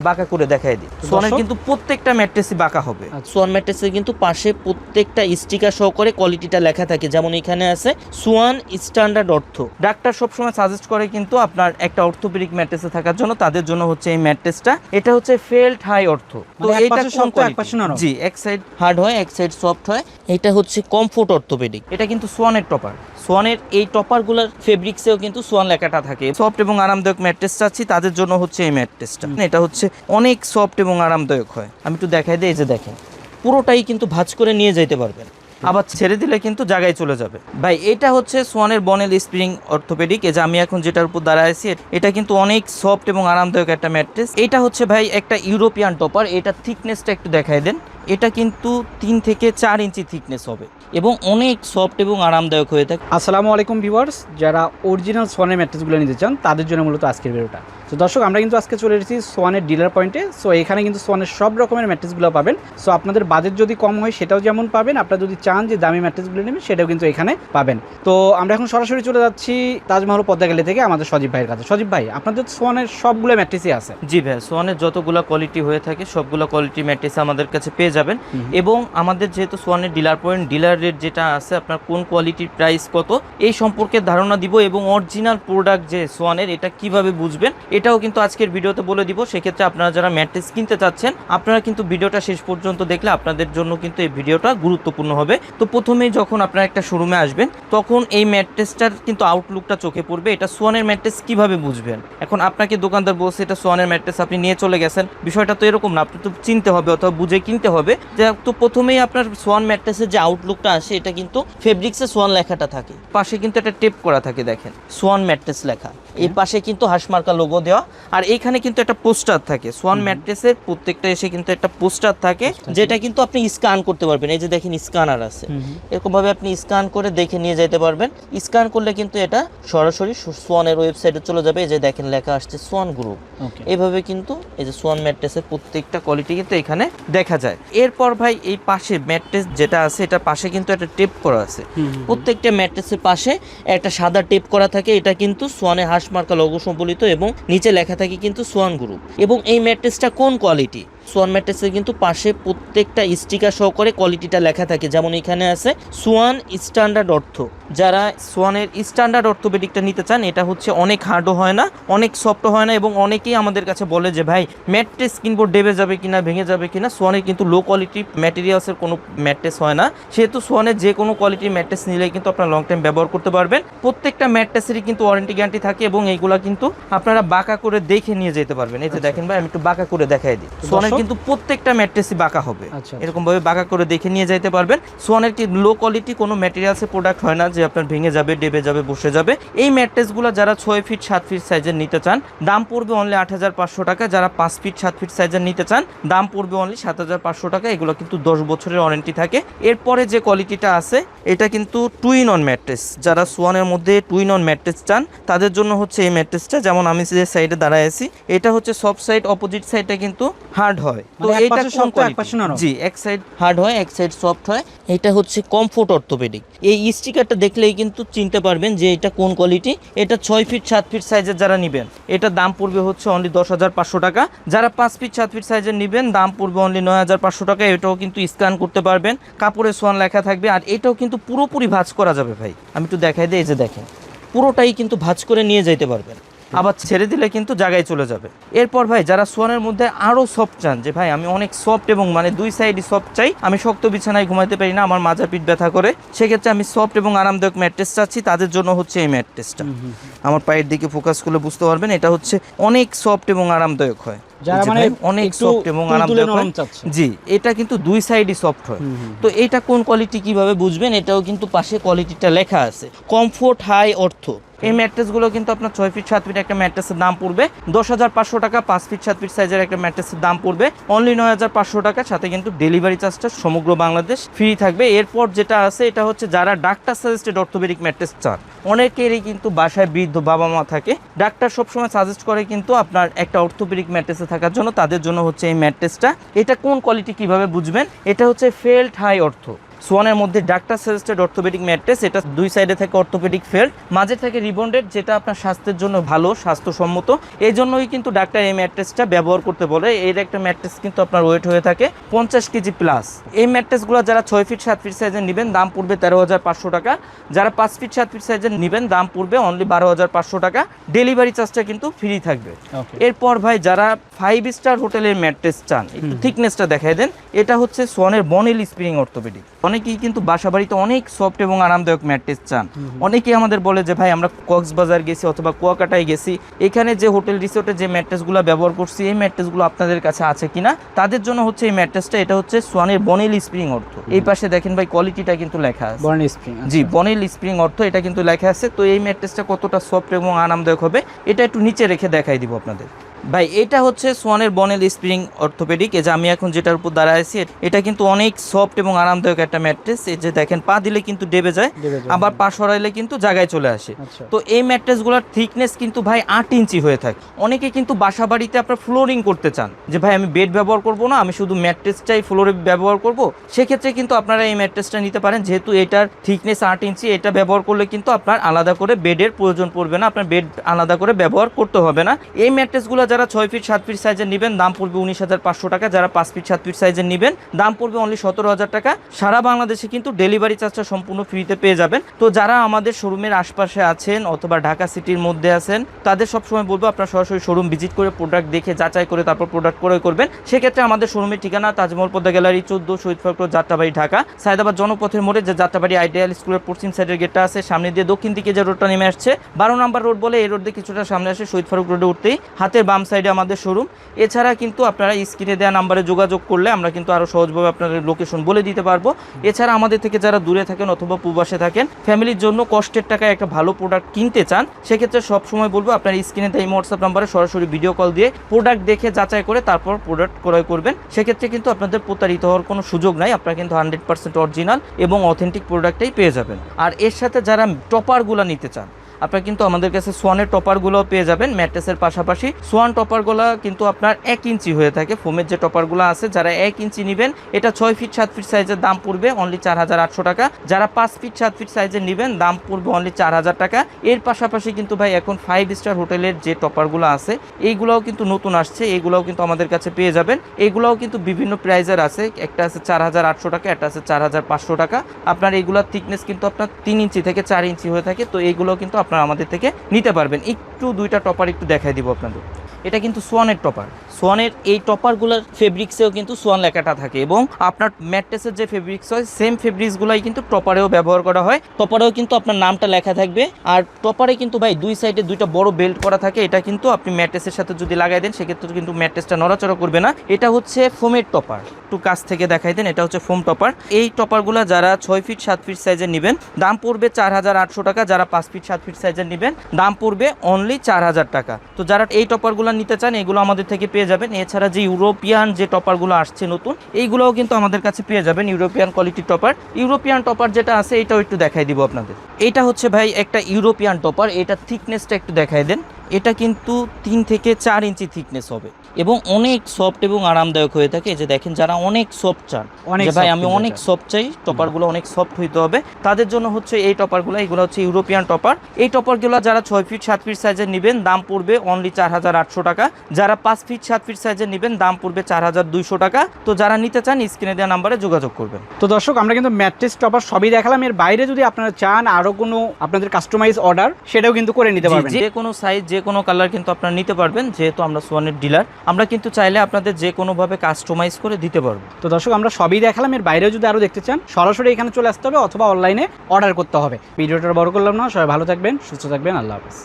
বাঁকা করে দেখাই দিই। সোয়ানের কিন্তু প্রত্যেকটা ম্যাট্রেসই বাঁকা হবে। সোয়ান ম্যাট্রেসের কিন্তু পাশে প্রত্যেকটা স্টিকার সহকারে কোয়ালিটিটা লেখা থাকে, যেমন এখানে আছে সোয়ান স্ট্যান্ডার্ড অর্থ। ডাক্তার সবসময় সাজেস্ট করে কিন্তু আপনার একটা অর্থোপেডিক ম্যাট্রেসে থাকার জন্য, তাদের জন্য হচ্ছে এই ম্যাট্রেসটা। এটা হচ্ছে ফেল্ট হাই অর্থ। তো এইটা কোন কোয়ালিটি? জি, এক সাইড হার্ড হয়, এক সাইড সফট হয়। এটা হচ্ছে কমফোর্ট অর্থোপেডিক। এটা কিন্তু সোয়ানের টপার। সোয়ানের এই টপারগুলোর ফেব্রিক্সেও কিন্তু সোয়ান লেখাটা থাকে। সফট এবং আরামদায়ক ম্যাট্রেস চাচ্ছি, তাদের জন্য হচ্ছে এই ম্যাট্রেসটা। এটা হচ্ছে অনেক সফট এবং আরামদায়ক হয়। আমি একটু দেখাই দিই, এই যে দেখেন পুরোটাই কিন্তু ভাঁজ করে নিয়ে যেতে পারবেন, আবার ছেড়ে দিলে কিন্তু জায়গায় চলে যাবে। ভাই এটা হচ্ছে সোয়ানের বনেল স্প্রিং অর্থোপেডিক। এই যে আমি এখন যেটার উপর দাঁড়ায় আছি, এটা কিন্তু অনেক সফট এবং আরামদায়ক একটা ম্যাট্রেস। এটা হচ্ছে ভাই একটা ইউরোপিয়ান টপার। এটা থিকনেসটা একটু দেখাই দেন। এটা কিন্তু 3 থেকে 4 ইঞ্চি থিকনেস হবে এবং অনেক সফট এবং আরামদায়ক হয়ে থাকে। আসসালামু আলাইকুম ভিউয়ার্স, যারা অরিজিনাল সোয়ানের ম্যাট্রেসগুলো নিতে চান তাদের জন্য মূলত আজকের ভিডিওটা। তো দর্শক, আমরা কিন্তু আজকে চলে এসেছি সোয়ানের ডিলার পয়েন্টে। সো এখানে কিন্তু সোয়ানের সব রকমের ম্যাট্রেসগুলো পাবেন। সো আপনাদের বাজেট যদি কম হয় সেটাও যেমন পাবেন, আপনারা যদি চান যে দামি ম্যাট্রেসগুলো নেবেন সেটাও কিন্তু এখানে পাবেন। তো আমরা এখন সরাসরি চলে যাচ্ছি তাজমহল পদ্মা গ্যালারি থেকে আমাদের সজীব ভাইয়ের কাছে। সজীব ভাই, আপনাদের সোয়ানের সবগুলো ম্যাট্রেসই আছে? জি ভাই, সোয়ানের যতগুলো কোয়ালিটি হয়ে থাকে সবগুলো কোয়ালিটি ম্যাট্রেস আমাদের কাছে পেয়ে যাবেন। এবং আমাদের যেহেতু সোয়ানের ডিলার পয়েন্ট, ডিলার রেট যেটা আছে, আপনার কোন কোয়ালিটির প্রাইস কত এই সম্পর্কে ধারণা দিব, এবং অরিজিনাল প্রোডাক্ট যে সোয়ানের এটা কিভাবে বুঝবেন এটাও কিন্তু আজকের ভিডিওতে বলে দিব। সেক্ষেত্রে আপনারা যারা ম্যাট্রেস কিনতে চাচ্ছেন, আপনারা কিন্তু ভিডিওটা শেষ পর্যন্ত দেখলে আপনাদের জন্য কিন্তু এই ভিডিওটা গুরুত্বপূর্ণ হবে। তো প্রথমেই যখন আপনারা একটা শোরুমে আসবেন, তখন এই ম্যাট্রেসটার কিন্তু আউটলুকটা চোখে পড়বে। এটা সোয়ানের ম্যাট্রেস কিভাবে বুঝবেন? এখন আপনাকে দোকানদার বলছে এটা সোয়ানের ম্যাট্রেস, আপনি নিয়ে চলে গেছেন, বিষয়টা তো এরকম না। আপনি তো চিনতে হবে অথবা বুঝে কিনতে হবে। তো প্রথমেই আপনার সোয়ান ম্যাট্রেসের যে আউটলুকটা আসে, এটা কিন্তু ফেব্রিক্সে সোয়ান লেখাটা থাকে, পাশে কিন্তু একটা টেপ করা থাকে, দেখেন সোয়ান ম্যাট্রেস লেখা। এই পাশে কিন্তু হাঁসমার্কা লোগো দেওয়া, আর এইখানে কিন্তু একটা পোস্টার থাকে। সোয়ান ম্যাট্রেসের প্রত্যেকটা এসে কিন্তু একটা পোস্টার থাকে, যেটা কিন্তু আপনি স্ক্যান করতে পারবেন। এই যে দেখেন স্ক্যানার আছে, এরকম ভাবে আপনি স্ক্যান করে দেখে নিয়ে যেতে পারবেন। স্ক্যান করলে কিন্তু এটা সরাসরি সোয়ানের ওয়েবসাইটে চলে যাবে। এই যে দেখেন লেখা আসছে সোয়ান গ্রুপ। এইভাবে কিন্তু এই যে সোয়ান ম্যাট্রেসের প্রত্যেকটা কোয়ালিটি কিন্তু এখানে দেখা যায়। এরপর ভাই এই পাশে ম্যাট্রেস যেটা আছে, এটা পাশে কিন্তু একটা টেপ করা আছে। প্রত্যেকটা ম্যাট্রেসের পাশে একটা সাদা টেপ করা থাকে। এটা কিন্তু সোয়ানের হাঁসমার্কা লোগো সম্বলিত এবং নিচে লেখা থাকে কিন্তু সোয়ান গ্রুপ। এবং এই ম্যাট্রেসটা কোন কোয়ালিটি? সোয়ান ম্যাট্রেসের কিন্তু পাশে প্রত্যেকটা স্টিকার সহকারে কোয়ালিটিটা লেখা থাকে, যেমন এখানে আছে সোয়ান স্ট্যান্ডার্ড অর্থ। যারা সোয়ানের স্ট্যান্ডার্ড অর্থোপেডিকটা নিতে চান, এটা হচ্ছে অনেক হার্ডও হয় না, অনেক সফটও হয় না, এবং অনেকেই আমাদের কাছে বলে যে ভাই ম্যাট্রেস কিনবো ডেবে যাবে কিনা, ভেঙে যাবে কিনা। সোয়ানের কিন্তু লো কোয়ালিটি ম্যাটেরিয়ালসের কোনো ম্যাট্রেস হয় না, সেহেতু সোয়ানের যে কোনো কোয়ালিটির ম্যাট্রেস নিলে কিন্তু আপনারা লং টাইম ব্যবহার করতে পারবেন। প্রত্যেকটা ম্যাট্রেসেরই কিন্তু ওয়ারেন্টি গ্যারান্টি থাকে, এবং এইগুলা কিন্তু আপনারা বাঁকা করে দেখে নিয়ে যেতে পারবেন। এই যে দেখেন ভাই, আমি একটু বাঁকা করে দেখাই দিই। সোয়ানের কিন্তু প্রত্যেকটা ম্যাট্রেসই বাঁকা হবে, এরকম ভাবে বাঁকা করে দেখে নিয়ে যাইতে পারবেন। সোয়ানের কি লো কোয়ালিটি কোনো ম্যাটেরিয়ালসের প্রোডাক্ট হয় না যে আপনার ভেঙে যাবে, ডেবে যাবে, বসে যাবে। এই ম্যাট্রেসগুলো যারা 6 ফিট 7 ফিট সাইজের নিতে চান, দাম পড়বে অনলি 8,500 টাকা। যারা 5 ফিট 7 ফিট সাইজের নিতে চান, দাম পড়বে অনলি 7,500 টাকা। এগুলো কিন্তু 10 বছরের ওয়ারেন্টি থাকে। এরপরে যে কোয়ালিটিটা আছে, এটা কিন্তু টুইন অন ম্যাট্রেস। যারা সোয়ানের মধ্যে টুইন অন ম্যাট্রেস চান, তাদের জন্য হচ্ছে এই ম্যাট্রেসটা। যেমন আমি যে সাইডে দাঁড়ায় আছি, এটা হচ্ছে সফট সাইড, অপোজিট সাইডটা কিন্তু হার্ড হয়। তো এইটা কোন কোয়ালিটি? জি, এক সাইড হার্ড হয়, এক সাইড সফট হয়। এটা হচ্ছে কমফোর্ট অর্থোপেডিক। এই স্টিকারটা দেখলেই কিন্তু চিনতে পারবেন যে এটা কোন কোয়ালিটি। এটা 6 ফিট 7 ফিট সাইজের যারা নেবেন, এটা দাম পড়বে হচ্ছে অনলি 10,500 টাকা। যারা 5 ফিট 7 ফিট সাইজের নেবেন, দাম পড়বে অনলি 9,500 টাকা। এটাও কিন্তু স্ক্যান করতে পারবেন, কাপড়ে সোয়ান লেখা থাকবে, আর এটাও কিন্তু পুরোপুরি ভাঁজ করা যাবে। ভাই আমি একটু দেখাই দিই, এই যে দেখেন পুরোটাই কিন্তু ভাঁজ করে নিয়ে যেতে পারবেন, আবার ছেড়ে দিলে কিন্তু জায়গায় চলে যাবে। এরপর ভাই যারা সোয়ানের মধ্যে আরো সফট চান, যে ভাই আমি অনেক সফট এবং মানে দুই সাইডই সফট চাই, আমি শক্ত বিছানায় ঘুমাইতে পারি না, আমার মাজা পিঠ ব্যথা করে, সেক্ষেত্রে আমি সফট এবং আরামদায়ক ম্যাট্রেস চাচ্ছি, তাদের জন্য হচ্ছে এই ম্যাট্রেসটা। আমার পায়ের দিকে ফোকাস করলে বুঝতে পারবেন, এটা হচ্ছে অনেক সফট এবং আরামদায়ক হয়। মানে অনেক সফট এবং আরামদায়ক হয়। জি, এটা কিন্তু দুই সাইডই সফট হয়। তো এটা কোন কোয়ালিটি কিভাবে বুঝবেন? এটাও কিন্তু পাশে কোয়ালিটিটা লেখা আছে, কমফোর্ট হাই অর্থ। এই ম্যাট্রেসগুলো কিন্তু আপনার 6 ফিট 7 ফিট একটা ম্যাট্রেসের দাম পড়বে 10,500 টাকা। 5 ফিট 7 ফিট সাইজের একটা ম্যাট্রেসের দাম পড়বে অনলি 9,500 টাকা। সাথে কিন্তু ডেলিভারি চার্জটা সমগ্র বাংলাদেশ ফ্রি থাকবে। এরপর যেটা আছে, এটা হচ্ছে যারা ডাক্তার সাজেস্টেড অর্থোপেডিক ম্যাট্রেস চান। অনেকেরই কিন্তু বাসায় বৃদ্ধ বাবা মা থাকে, ডাক্তার সবসময় সাজেস্ট করে কিন্তু আপনার একটা অর্থোপেডিক ম্যাট্রেসে থাকার জন্য, তাদের জন্য হচ্ছে এই ম্যাট্রেসটা। এটা কোন কোয়ালিটি কিভাবে বুঝবেন? এটা হচ্ছে ফেল্ট হাই অর্থ। সোয়ানের মধ্যে ডাক্তার সাজেস্টেড অর্থোপেডিক ম্যাট্রেস, এটা দুই সাইডে থাকে অর্থোপেডিক ফেল্ট, মাঝে থাকে রিবন্ডেড, যেটা আপনার স্বাস্থ্যের জন্য ভালো, স্বাস্থ্যসম্মত। এই জন্যই কিন্তু ডাক্তার এই ম্যাট্রেসটা ব্যবহার করতে বলে। এর একটা ম্যাট্রেস কিন্তু আপনার ওয়েট হয়ে থাকে 50 কেজি প্লাস। এই ম্যাট্রেসগুলো যারা 6 ফিট 7 ফিট সাইজের নেবেন দাম পড়বে 13,500 টাকা, যারা 5 ফিট 7 ফিট সাইজের নেবেন দাম পড়বে অনলি 12,500 টাকা। ডেলিভারি চার্জটা কিন্তু ফ্রি থাকবে। এরপর ভাই যারা 5 স্টার হোটেলের ম্যাট্রেস চান, একটু থিকনেসটা দেখাই দেন। এটা হচ্ছে সোয়ানের বনেল স্প্রিং অর্থোপেডিক। অনেকেই কিন্তু বাসা বাড়িতে অনেক সফট এবং আরামদায়ক ম্যাট্রেস চান। অনেকেই আমাদের বলে যে ভাই আমরা কক্সবাজার গেছি অথবা কুয়াকাটায় গেছি, এখানে যে হোটেল রিসোর্টে যে ম্যাট্রেসগুলো ব্যবহার করছি এই ম্যাট্রেসগুলো আপনাদের কাছে আছে কিনা, তাদের জন্য হচ্ছে এই ম্যাট্রেসটা। এটা হচ্ছে সোয়ানের বনেল স্প্রিং অর্থ। এই পাশে দেখেন ভাই কোয়ালিটিটা কিন্তু লেখা আছে বনেল স্প্রিং। জি, বনেল স্প্রিং অর্থ, এটা কিন্তু লেখা আছে। তো এই ম্যাট্রেসটা কতটা সফট এবং আরামদায়ক হবে এটা একটু নিচে রেখে দেখাই দিব আপনাদের। ভাই এটা হচ্ছে সোয়ানের বনেল স্প্রিং অর্থোপেডিক। এই যে আমি এখন যেটার উপর দাঁড়ায় আছি এটা কিন্তু অনেক সফট এবং আরামদায়ক একটা ম্যাট্রেস। এই যে দেখেন পা দিলে কিন্তু ডেবে যায়, আবার পা সরাইলে কিন্তু জায়গায় চলে আসে। তো এই ম্যাট্রেসগুলোর থিকনেস কিন্তু ভাই 8 ইঞ্চি হয়ে থাকে। অনেকে কিন্তু বাসা বাড়িতে আপনার ফ্লোরিং করতে চান, যে ভাই আমি বেড ব্যবহার করব না, আমি শুধু ম্যাট্রেসটাই ফ্লোরে ব্যবহার করব, সেক্ষেত্রে কিন্তু আপনারা এই ম্যাট্রেসটা নিতে পারেন। যেহেতু এটার থিকনেস 8 ইঞ্চি, এটা ব্যবহার করলে কিন্তু আপনার আলাদা করে বেডের প্রয়োজন পড়বে না, আপনার বেড আলাদা করে ব্যবহার করতে হবে না। এই ম্যাট্রেসগুলো যারা 6 ফিট 7 ফিট সাইজের নেবেন দাম পড়বে 19,500 টাকা, যারা 5 ফিট 7 ফিট সাইজের নেবেন দাম পড়বে অনলি 17,000 টাকা। সারা বাংলাদেশে কিন্তু ডেলিভারি চার্জটা সম্পূর্ণ ফ্রিতে পেয়ে যাবেন। তো যারা আমাদের শোরুমের আশপাশে আছেন অথবা ঢাকা সিটির মধ্যে আছেন, তাদের সবসময় বলবো আপনারা সরাসরি শোরুম ভিজিট করে প্রোডাক্ট দেখে যাচাই করে তারপর প্রোডাক্ট ক্রয় করবেন। সেক্ষেত্রে আমাদের শোরুমের ঠিকানা তাজমহল পদ্মা গ্যালারি 14 শহীদ ফারুক রোড, যাত্রাবাড়ি, ঢাকা। সায়দাবাদ জনপথের মোড়ে যে যাত্রাবাড়ি আইডিয়াল স্কুলের পশ্চিম সাইডের গেটটা আছে, সামনে দিয়ে দক্ষিণ দিকে যে রোডটা নেমে আসছে 12 নম্বর রোড বলে, এই রোড দিয়ে কিছুটা সামনে আসে শহীদ ফারুক রোডে উঠতেই হাতের বাম সাইডে আমাদের শোরুম। এছাড়া কিন্তু আপনারা স্ক্রিনে দেওয়া নাম্বারে যোগাযোগ করলে আমরা কিন্তু আরও সহজভাবে আপনাদের লোকেশন বলে দিতে পারবো। এছাড়া আমাদের থেকে যারা দূরে থাকেন অথবা প্রবাসে থাকেন, ফ্যামিলির জন্য কষ্টের টাকায় একটা ভালো প্রোডাক্ট কিনতে চান, সেক্ষেত্রে সবসময় বলবো আপনার স্ক্রিনে দেওয়া হোয়াটসঅ্যাপ নাম্বারে সরাসরি ভিডিও কল দিয়ে প্রোডাক্ট দেখে যাচাই করে তারপর প্রোডাক্ট ক্রয় করবেন। সেক্ষেত্রে কিন্তু আপনাদের প্রতারিত হওয়ার কোনো সুযোগ নাই, আপনারা কিন্তু 100% অরিজিনাল এবং অথেন্টিক প্রোডাক্টটাই পেয়ে যাবেন। আর এর সাথে যারা টপারগুলো নিতে চান, আপনারা কিন্তু আমাদের কাছে সোয়ানের টপারগুলোও পেয়ে যাবেন। ম্যাট্রেসের পাশাপাশি সোয়ান টপারগুলো কিন্তু আপনার 1 ইঞ্চি হয়ে থাকে। ফোমের যে টপারগুলো আছে, যারা 1 ইঞ্চি নেবেন এটা 6 ফিট 7 ফিট সাইজের দাম পড়বে অনলি 4,800 টাকা, যারা 5 ফিট 7 ফিট সাইজের নেবেন দাম পড়বে অনলি 4,000 টাকা। এর পাশাপাশি কিন্তু ভাই এখন 5 স্টার হোটেলের যে টপারগুলো আছে এইগুলোও কিন্তু নতুন আসছে, এইগুলোও কিন্তু আমাদের কাছে পেয়ে যাবেন। এইগুলোও কিন্তু বিভিন্ন প্রাইজের আছে, একটা আছে 4,800 টাকা, একটা আছে 4,500 টাকা। আপনার এইগুলোর থিকনেস কিন্তু আপনার 3 ইঞ্চি থেকে 4 ইঞ্চি হয়ে থাকে। তো এইগুলো কিন্তু আপনারা আমাদের থেকে নিতে পারবেন। একটু দুইটা টপার একটু দেখাই দিব আপনাদের। এটা কিন্তু সোয়ানের টপার। সোয়ানের এই টপারগুলোর ফেব্রিক্সেও কিন্তু সোয়ান লেখাটা থাকে এবং আপনার ম্যাট্রেসের যে ফেব্রিক্স হয় সেম ফেব্রিক্সগুলাই কিন্তু টপারেও ব্যবহার করা হয়। টপারেও কিন্তু আপনার নামটা লেখা থাকবে। আর টপারে কিন্তু ভাই দুই সাইডে দুইটা বড় বেল্ট করা থাকে। এটা কিন্তু আপনি ম্যাট্রেসের সাথে যদি লাগাই দেন সেক্ষেত্রে কিন্তু ম্যাট্রেসটা নড়াচড়া করবে না। এটা হচ্ছে ফোমের টপার, একটু কাছ থেকে দেখাই দেন। এটা হচ্ছে ফোম টপার। এই টপারগুলো যারা 6 ফিট 7 ফিট সাইজের নেবেন দাম পড়বে 4,800 টাকা, যারা 5 ফিট 7 ফিট সাইজের নেবেন দাম পড়বে অনলি 4,000 টাকা। তো যারা এই টপারগুলো নিতে চান এগুলো আমাদের থেকে পেয়ে যাবেন। এছাড়া যে ইউরোপিয়ান যে টপারগুলো আসছে নতুন, এইগুলোও কিন্তু আমাদের কাছে পেয়ে যাবেন। ইউরোপিয়ান কোয়ালিটির টপার, ইউরোপিয়ান টপার যেটা আছে এটাও একটু দেখাই দিব আপনাদের। এটা হচ্ছে ভাই একটা ইউরোপিয়ান টপার, এটা থিকনেসটা একটু দেখাই দেন। এটা কিন্তু 3 থেকে 4 ইঞ্চি থিকনেস হবে এবং অনেক সফট এবং আরামদায়ক হয়ে থাকে। এই যে দেখেন যারা অনেক সফট চান, যে ভাই আমি অনেক সফট চাই, টপারগুলো অনেক সফট হইতে হবে, তাদের জন্য হচ্ছে এই টপারগুলো। এগুলো হচ্ছে ইউরোপিয়ান টপার। এই টপারগুলো যারা 6 ফিট 7 ফিট সাইজের নেবেন দাম পড়বে অনলি 4,800 টাকা, যারা 5 ফিট 7 ফিট সাইজের নেবেন দাম পড়বে 4,200 টাকা। তো যারা নিতে চান স্ক্রিনে দেওয়া নাম্বারে যোগাযোগ করবেন। তো দর্শক আমরা কিন্তু ম্যাট্রেস টপার সবই দেখালাম। এর বাইরে যদি আপনারা চান আরও কোনো আপনাদের কাস্টমাইজ অর্ডার, সেটাও কিন্তু করে নিতে পারবেন। যে কোনো সাইজ যে কোনো কালার কিন্তু আপনারা নিতে পারবেন। যেহেতু আমরা সোয়ানের ডিলার, আমরা কিন্তু চাইলে আপনাদের যে কোনোভাবে কাস্টমাইজ করে দিতে পারবো। তো দর্শক আমরা সবই দেখালাম। এর বাইরেও যদি আরও দেখতে চান সরাসরি এখানে চলে আসতে হবে অথবা অনলাইনে অর্ডার করতে হবে। ভিডিওটা বড় করলাম না, সবাই ভালো থাকবেন, সুস্থ থাকবেন, আল্লাহ হাফেজ।